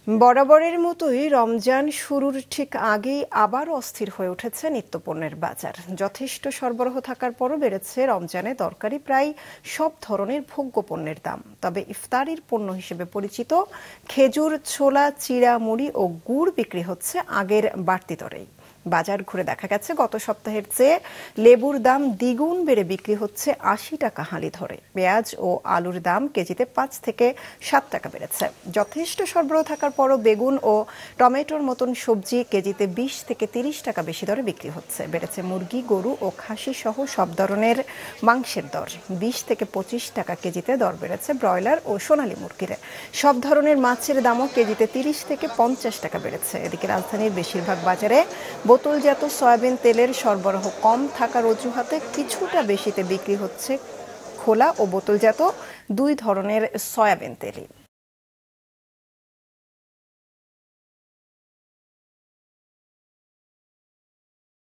বরাবরের মতোই রমজান শুরুর ঠিক আগেই আবার অস্থির হয়ে উঠেছে নিত্যপণ্যের বাজার। যথেষ্ট সরবরাহ থাকার পরও বেড়েছে রমজানে দরকারি প্রায় সব ধরনের ভোগ্য পণ্যের দাম। তবে ইফতারির পণ্য হিসেবে পরিচিত খেজুর, ছোলা, চিড়া, মুড়ি ও গুড় বিক্রি হচ্ছে আগের বাড়তি দরেই। বাজার ঘুরে দেখা গেছে গত সপ্তাহের চেয়ে লেবুর দাম দ্বিগুণ বেড়ে বিক্রি হচ্ছে ৮০ টাকা হালি ধরে। পেঁয়াজ ও আলুর দাম কেজিতে ৫ থেকে ৭ টাকা বেড়েছে। যথেষ্ট সরবরাহ থাকার পরও বেগুন ও টমেটোর মতন সবজি কেজিতে ২০ থেকে ৩০ টাকা বেশি দরে বিক্রি হচ্ছে। বেড়েছে মুরগি, গরু ও খাসি সহ সব ধরনের মাংসের দর। ২০ থেকে ২৫ টাকা কেজিতে দর বেড়েছে ব্রয়লার ও সোনালী মুরগির। সব ধরনের মাছের দামও কেজিতে ৩০ থেকে ৫০ টাকা বেড়েছে। এদিকে রাজধানীর বেশিরভাগ বাজারে বোতলজাত সয়াবিন তেলের সরবরাহ কম থাকার অজুহাতে কিছুটা বেশিতে বিক্রি হচ্ছে খোলা ও বোতলজাত দুই ধরনের সয়াবিন তেলই।